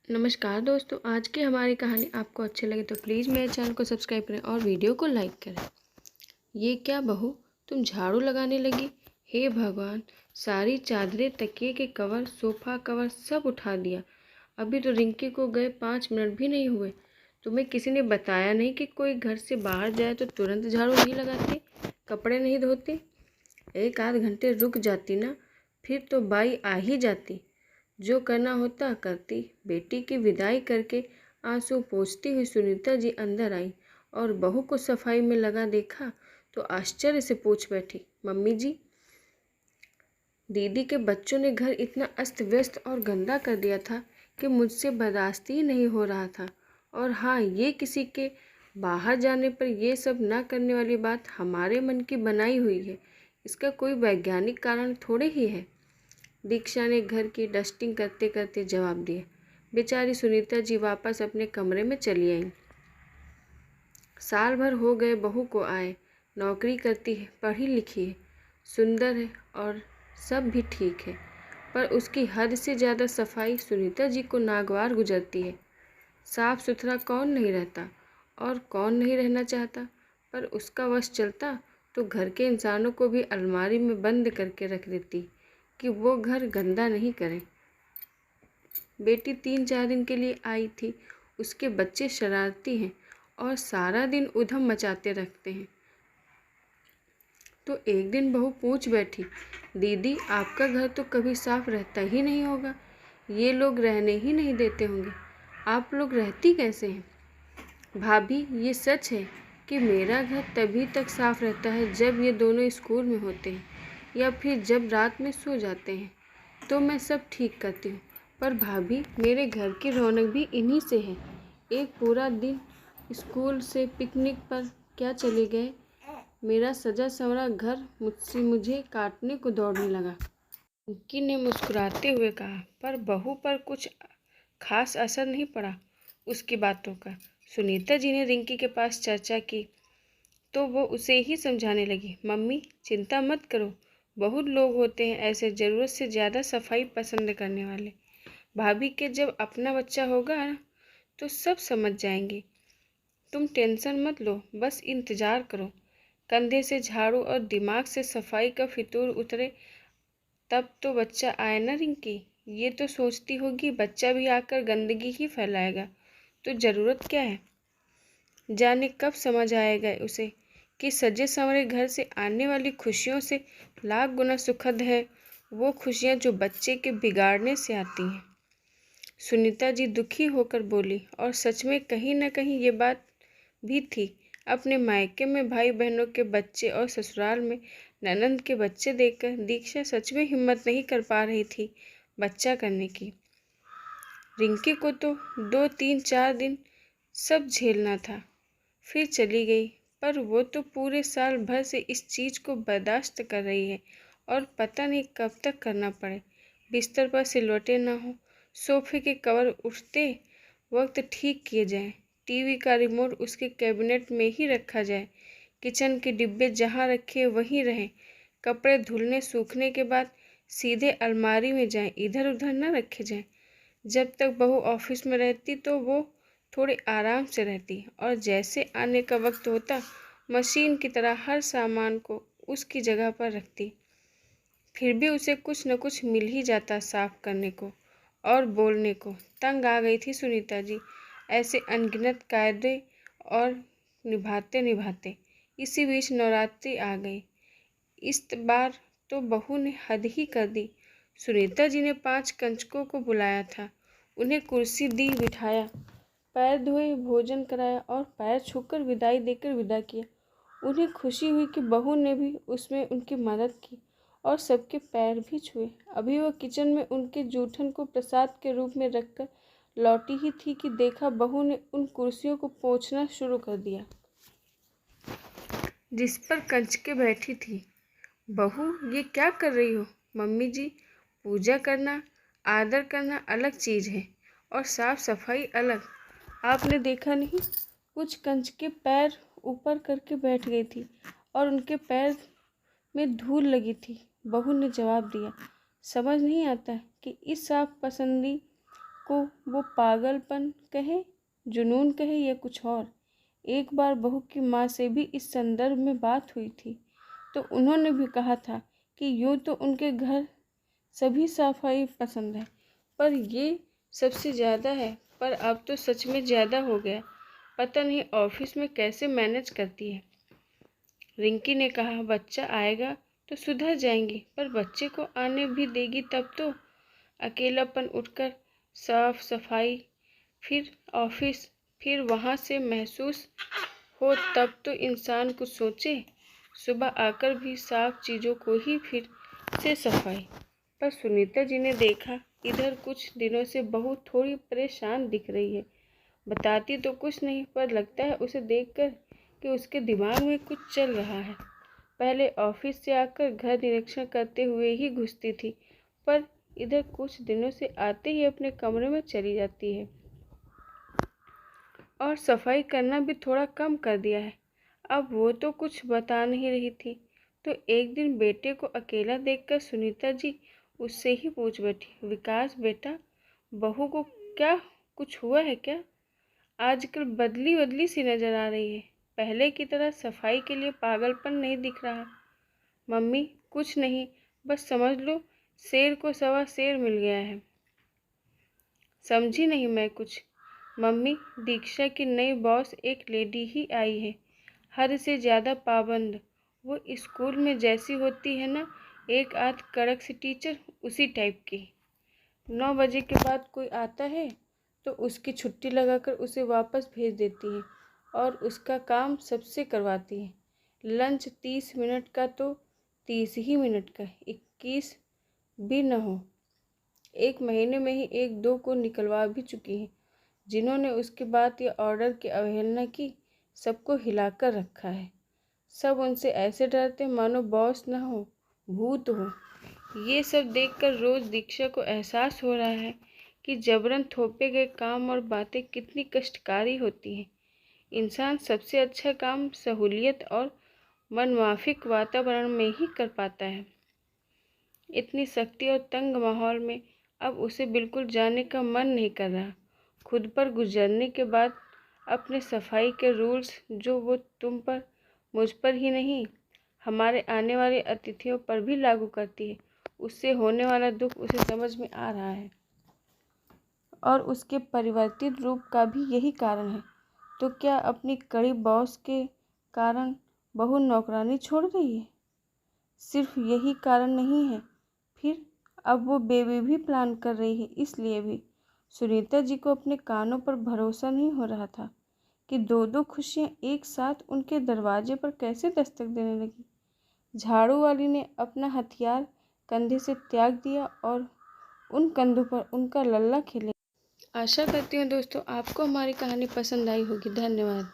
नमस्कार दोस्तों, आज की हमारी कहानी आपको अच्छी लगे तो प्लीज़ मेरे चैनल को सब्सक्राइब करें और वीडियो को लाइक करें। ये क्या बहू, तुम झाड़ू लगाने लगी? हे भगवान, सारी चादरें, तकिए के कवर, सोफ़ा कवर सब उठा दिया। अभी तो रिंकी को गए 5 मिनट भी नहीं हुए। तुम्हें किसी ने बताया नहीं कि कोई घर से बाहर जाए तो तुरंत झाड़ू नहीं लगाती, कपड़े नहीं धोती? एक आध घंटे रुक जाती ना, फिर तो बाई आ ही जाती। जो करना होता करती। बेटी की विदाई करके आंसू पोंछती हुई सुनीता जी अंदर आई और बहू को सफाई में लगा देखा तो आश्चर्य से पूछ बैठी, मम्मी जी, दीदी के बच्चों ने घर इतना अस्त व्यस्त और गंदा कर दिया था कि मुझसे बर्दाश्त ही नहीं हो रहा था। और हाँ, ये किसी के बाहर जाने पर ये सब ना करने वाली बात हमारे मन की बनाई हुई है। इसका कोई वैज्ञानिक कारण थोड़े ही है। दीक्षा ने घर की डस्टिंग करते करते जवाब दिया। बेचारी सुनीता जी वापस अपने कमरे में चली आईं। साल भर हो गए बहू को आए, नौकरी करती है, पढ़ी लिखी है, सुंदर है और सब भी ठीक है, पर उसकी हद से ज़्यादा सफाई सुनीता जी को नागवार गुजरती है। साफ सुथरा कौन नहीं रहता और कौन नहीं रहना चाहता, पर उसका वश चलता तो घर के इंसानों को भी अलमारी में बंद करके रख देती कि वो घर गंदा नहीं करें। बेटी 3-4 दिन के लिए आई थी। उसके बच्चे शरारती हैं और सारा दिन उधम मचाते रखते हैं। तो एक दिन बहू पूछ बैठी, दीदी आपका घर तो कभी साफ रहता ही नहीं होगा, ये लोग रहने ही नहीं देते होंगे, आप लोग रहती कैसे हैं? भाभी, ये सच है कि मेरा घर तभी तक साफ रहता है जब ये दोनों स्कूल में होते हैं या फिर जब रात में सो जाते हैं, तो मैं सब ठीक करती हूँ। पर भाभी, मेरे घर की रौनक भी इन्हीं से है। एक पूरा दिन स्कूल से पिकनिक पर क्या चले गए, मेरा सजा संवरा घर मुझे काटने को दौड़ने लगा। पिंकी ने मुस्कुराते हुए कहा, पर बहू पर कुछ खास असर नहीं पड़ा उसकी बातों का। सुनीता जी ने रिंकी के पास चर्चा की तो वो उसे ही समझाने लगी, मम्मी चिंता मत करो, बहुत लोग होते हैं ऐसे ज़रूरत से ज़्यादा सफाई पसंद करने वाले। भाभी के जब अपना बच्चा होगा ना तो सब समझ जाएंगी। तुम टेंशन मत लो, बस इंतज़ार करो, कंधे से झाड़ू और दिमाग से सफाई का फितूर उतरे तब तो बच्चा आए ना। रिंकी ये तो सोचती होगी बच्चा भी आकर गंदगी ही फैलाएगा, तो ज़रूरत क्या है? जाने कब समझ आएगा उसे कि सजे संवरे घर से आने वाली खुशियों से लाख गुना सुखद है वो खुशियाँ जो बच्चे के बिगाड़ने से आती हैं। सुनीता जी दुखी होकर बोली, और सच में कहीं न कहीं ये बात भी थी। अपने मायके में भाई बहनों के बच्चे और ससुराल में ननंद के बच्चे देखकर दीक्षा सच में हिम्मत नहीं कर पा रही थी बच्चा करने की। रिंकी को तो 2-3-4 दिन सब झेलना था, फिर चली गई, पर वो तो पूरे साल भर से इस चीज़ को बर्दाश्त कर रही है और पता नहीं कब तक करना पड़े। बिस्तर पर सिलवटें ना हो, सोफे के कवर उठते वक्त ठीक किए जाएं, टीवी का रिमोट उसके कैबिनेट में ही रखा जाए, किचन के डिब्बे जहाँ रखे वहीं रहें, कपड़े धुलने सूखने के बाद सीधे अलमारी में जाएं, इधर उधर न रखे जाएं। जब तक बहू ऑफिस में रहती तो वो थोड़े आराम से रहती और जैसे आने का वक्त होता मशीन की तरह हर सामान को उसकी जगह पर रखती। फिर भी उसे कुछ न कुछ मिल ही जाता साफ करने को और बोलने को। तंग आ गई थी सुनीता जी ऐसे अनगिनत कायदे और निभाते निभाते। इसी बीच नवरात्रि आ गई। इस बार तो बहू ने हद ही कर दी। सुनीता जी ने 5 कंजकों को बुलाया था, उन्हें कुर्सी दी, बिठाया, पैर धोए, भोजन कराया और पैर छूकर विदाई देकर विदा किया। उन्हें खुशी हुई कि बहू ने भी उसमें उनकी मदद की और सबके पैर भी छुए। अभी वह किचन में उनके जूठन को प्रसाद के रूप में रखकर लौटी ही थी कि देखा बहू ने उन कुर्सियों को पोंछना शुरू कर दिया जिस पर कंचके बैठी थी। बहू, ये क्या कर रही हो? मम्मी जी, पूजा करना, आदर करना अलग चीज़ है और साफ सफाई अलग। आपने देखा नहीं, कुछ कंचके पैर ऊपर करके बैठ गई थी और उनके पैर में धूल लगी थी। बहू ने जवाब दिया, समझ नहीं आता कि इस साफ पसंदी को वो पागलपन कहे, जुनून कहे या कुछ और। एक बार बहू की माँ से भी इस संदर्भ में बात हुई थी, तो उन्होंने भी कहा था कि यूँ तो उनके घर सभी सफाई पसंद है, पर ये सबसे ज़्यादा है। पर अब तो सच में ज़्यादा हो गया। पता नहीं ऑफिस में कैसे मैनेज करती है। रिंकी ने कहा, बच्चा आएगा तो सुधर जाएंगी, पर बच्चे को आने भी देगी तब तो। अकेलापन, उठकर साफ सफाई, फिर ऑफिस, फिर वहाँ से महसूस हो तब तो इंसान कुछ सोचे। सुबह आकर भी साफ चीज़ों को ही फिर से सफाई। पर सुनीता जी ने देखा इधर कुछ दिनों से बहू थोड़ी परेशान दिख रही है। बताती तो कुछ नहीं, पर लगता है उसे देखकर कि उसके दिमाग में कुछ चल रहा है। पहले ऑफिस से आकर घर निरीक्षण करते हुए ही घुसती थी, पर इधर कुछ दिनों से आते ही अपने कमरे में चली जाती है और सफाई करना भी थोड़ा कम कर दिया है। अब वो तो कुछ बता नहीं रही थी, तो एक दिन बेटे को अकेला देखकर सुनीता जी उससे ही पूछ बैठी, विकास बेटा, बहू को क्या कुछ हुआ है क्या? आजकल बदली बदली सी नजर आ रही है। पहले की तरह सफाई के लिए पागलपन नहीं दिख रहा। मम्मी कुछ नहीं, बस समझ लो शेर को सवा शेर मिल गया है। समझी नहीं मैं कुछ। मम्मी, दीक्षा की नई बॉस एक लेडी ही आई है, हद से ज़्यादा पाबंद। वो स्कूल में जैसी होती है ना, एक आध कड़क सी टीचर, उसी टाइप की। 9 बजे के बाद कोई आता है तो उसकी छुट्टी लगाकर उसे वापस भेज देती है और उसका काम सबसे करवाती है। लंच 30 मिनट का तो 30 ही मिनट का, 21 भी न हो। एक महीने में ही 1-2 को निकलवा भी चुकी है। जिन्होंने उसके बाद ये ऑर्डर की अवहेलना की, सबको हिलाकर रखा है। सब उनसे ऐसे डरते मानो बॉस न हो, भूत हो। ये सब देखकर रोज़ दीक्षा को एहसास हो रहा है कि जबरन थोपे गए काम और बातें कितनी कष्टकारी होती हैं। इंसान सबसे अच्छा काम सहूलियत और मनमाफिक वातावरण में ही कर पाता है। इतनी सख्ती और तंग माहौल में अब उसे बिल्कुल जाने का मन नहीं कर रहा। खुद पर गुजरने के बाद अपने सफाई के रूल्स जो वो तुम पर, मुझ पर ही नहीं, हमारे आने वाले अतिथियों पर भी लागू करती है, उससे होने वाला दुख उसे समझ में आ रहा है। और उसके परिवर्तित रूप का भी यही कारण है। तो क्या अपनी कड़ी बॉस के कारण बहू नौकरानी छोड़ रही है? सिर्फ यही कारण नहीं है, फिर अब वो बेबी भी प्लान कर रही है। इसलिए भी सुनीता जी को अपने कानों पर भरोसा नहीं हो रहा था कि 2-2 खुशियाँ एक साथ उनके दरवाजे पर कैसे दस्तक देने लगी। झाड़ू वाली ने अपना हथियार कंधे से त्याग दिया और उन कंधों पर उनका लल्ला खेले। आशा करती हूँ दोस्तों आपको हमारी कहानी पसंद आई होगी। धन्यवाद।